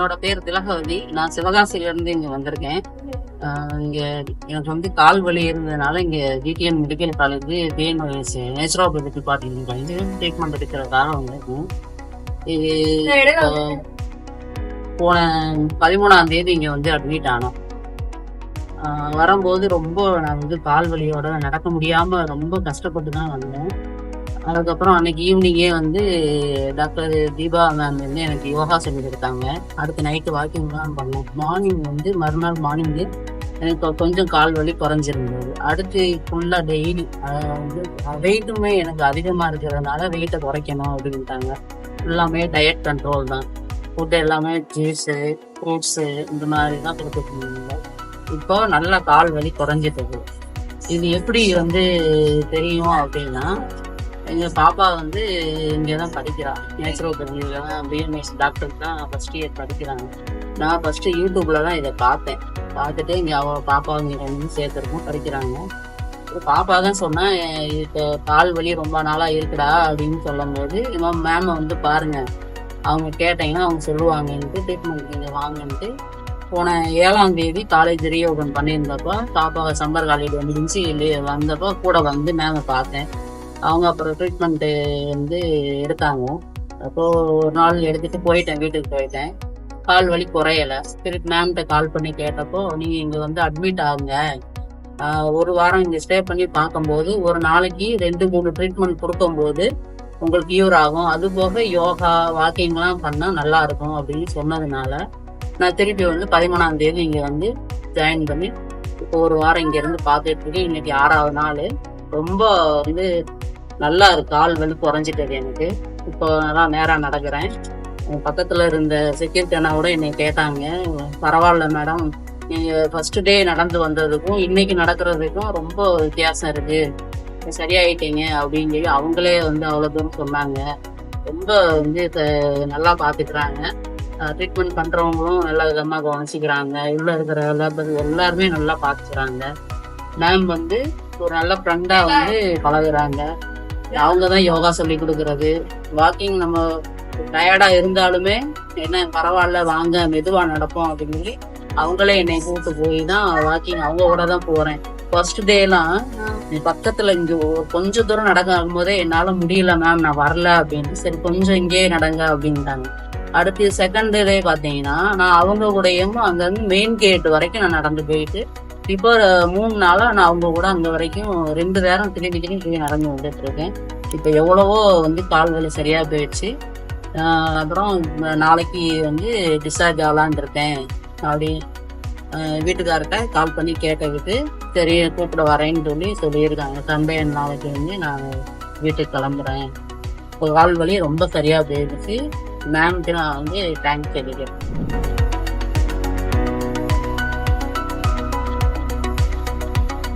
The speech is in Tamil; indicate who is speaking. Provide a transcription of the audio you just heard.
Speaker 1: என்னோட பேர் திலகவதி. நான் சிவகாசியிலேருந்து இங்கே வந்திருக்கேன். இங்கே எனக்கு வந்து கால் வலி இருந்ததுனால இங்கே GTN medical college TNOS naturopathy department வந்து ட்ரீட்மெண்ட் எடுக்கிறதுக்காக வந்திருக்கேன். இது போன 13ஆம் தேதி இங்கே வந்து அட்மிட் ஆனோம். வரும்போது ரொம்ப நான் வந்து கால் வலியோட நடக்க முடியாமல் ரொம்ப கஷ்டப்பட்டு தான் வந்தேன். அதுக்கப்புறம் அன்னைக்கு ஈவினிங்கே வந்து டாக்டர் தீபா மேம் வந்து எனக்கு யோகா சொல்லி கொடுத்தாங்க. அடுத்து நைட்டு வாக்கிங்லாம் பண்ணோம். மார்னிங் வந்து மறுநாள் மார்னிங்கு எனக்கு கொஞ்சம் கால் வலி குறைஞ்சிருந்தது. அடுத்து ஃபுல்லாக டெய்லி வந்து வெயிட்டுமே எனக்கு அதிகமாக இருக்கிறதுனால வெயிட்டை குறைக்கணும் அப்படின்ட்டாங்க. எல்லாமே டயட் கண்ட்ரோல் தான். ஃபுட்டு எல்லாமே ஜூஸு ஃப்ரூட்ஸு இந்த மாதிரி தான் கொடுத்துருந்தாங்க. இப்போ நல்லா கால் வலி குறைஞ்சிட்டது. இது எப்படி வந்து தெரியும் அப்படின்னா, எங்கள் பாப்பா வந்து இங்கே தான் படிக்கிறாள். நேச்சுரோபதியில் தான் பிஎம்எஸ் டாக்டர் தான் ஃபஸ்ட் இயர் படிக்கிறாங்க. நான் ஃபஸ்ட்டு யூடியூப்பில் தான் இதை பார்த்தேன். பார்த்துட்டு இங்கே அவள் பாப்பா இங்கே வந்து சேர்த்துருக்கோம், படிக்கிறாங்க. பாப்பா தான் சொன்னேன், இப்போ கால் வலி ரொம்ப நாளாக இருக்குடா அப்படின்னு சொல்லும்போது, இவன் மேமை வந்து பாருங்கள், அவங்க கேட்டீங்கன்னா அவங்க சொல்லுவாங்கன்ட்டு ட்ரீட்மெண்ட் நீங்கள் வாங்கன்ட்டு போன 7ஆம் தேதி காலேஜ் ரீஓபன் பண்ணியிருந்தப்போ பாப்பா சம்மர் காலேஜ் வந்துருந்துச்சு. வந்தப்போ கூட வந்து மேமை பார்த்தேன். அவங்க அப்புறம் ட்ரீட்மெண்ட்டு வந்து எடுத்தாங்க. அப்போது ஒரு நாள் எடுத்துகிட்டு போயிட்டேன், வீட்டுக்கு போயிட்டேன். கால் வலி குறையலை. திருப்பி மேம்கிட்ட கால் பண்ணி கேட்டப்போ, நீங்கள் இங்கே வந்து அட்மிட் ஆகுங்க, ஒரு வாரம் இங்கே ஸ்டே பண்ணி பார்க்கும்போது ஒரு நாளைக்கு 2-3 ட்ரீட்மெண்ட் கொடுக்கும்போது உங்களுக்கு க்யூர் ஆகும். அது போக யோகா வாக்கிங்லாம் பண்ணால் நல்லாயிருக்கும் அப்படின்னு சொன்னதுனால நான் திருப்பி வந்து 13ஆம் தேதி இங்கே வந்து ஜாயின் பண்ணி இப்போ ஒரு வாரம் இங்கேருந்து பார்த்துட்டு இருக்கேன். இன்னைக்கு 6ஆவது நாள். ரொம்ப வந்து நல்லா இருக்கு, கால் வலி குறைஞ்சிட்டது எனக்கு. இப்போ நல்லா நேராக நடக்கிறேன். பக்கத்தில் இருந்த செக்யூரிட்டி அண்ணாவோட என்னை கேட்டாங்க, பரவாயில்ல மேடம், நீங்கள் ஃபஸ்ட்டு டே நடந்து வந்ததுக்கும் இன்னைக்கு நடக்கிறதுக்கும் ரொம்ப வித்தியாசம் இருக்குது, சரியாயிட்டீங்க அப்படின்னு சொல்லி அவங்களே வந்து அவ்வளோ தூரம் சொன்னாங்க. ரொம்ப வந்து நல்லா பார்த்துக்கிறாங்க. ட்ரீட்மெண்ட் பண்ணுறவங்களும் நல்ல விதமாக கவனிச்சிக்கிறாங்க. உள்ளே இருக்கிற எல்லாருமே நல்லா பார்த்துக்கிறாங்க. மேம் வந்து ஒரு நல்ல ஃப்ரெண்டாக வந்து பழகுறாங்க. அவங்க தான் யோகா சொல்லி கொடுக்கறது. வாக்கிங் நம்ம டயர்டாக இருந்தாலுமே என்ன பரவாயில்ல வாங்க மெதுவாக நடப்போம் அப்படின்னு சொல்லி அவங்களே என்னை கூப்பிட்டு போய் தான் வாக்கிங் அவங்க கூட தான் போகிறேன். ஃபர்ஸ்ட் டேலாம் பக்கத்தில் இங்கே கொஞ்சம் தூரம் நடக்கும் போதே என்னால் முடியல மேம், நான் வரல அப்படின்னு. சரி கொஞ்சம் இங்கேயே நடங்க அப்படின்ட்டாங்க. அடுத்து செகண்ட் டே பார்த்தீங்கன்னா நான் அவங்க கூடயும் அங்கேருந்து மெயின் கேட் வரைக்கும் நான் நடந்து போயிட்டு இப்போ 3 நாளாக நான் அவங்க கூட அங்கே வரைக்கும் 2 நேரம் திரும்பி நடந்து வந்துட்டு இருக்கேன். இப்போ எவ்வளவோ வந்து கால் வலி சரியாக போயிடுச்சு. அப்புறம் நாளைக்கு வந்து டிஸ்சார்ஜ் ஆகலான் இருக்கேன் அப்படி வீட்டுக்கார்ட்ட கால் பண்ணி கேட்டதுக்கு சரி கூப்பிட வரேன்னு சொல்லியிருக்காங்க. சண்டே நாளைக்கு வந்து நான் வீட்டுக்கு கிளம்புறேன். இப்போ கால் வலி ரொம்ப சரியாக போயிடுச்சு. மேம்க்கு நான் வந்து தேங்க்ஸ் சொல்லிக்கிறேன்.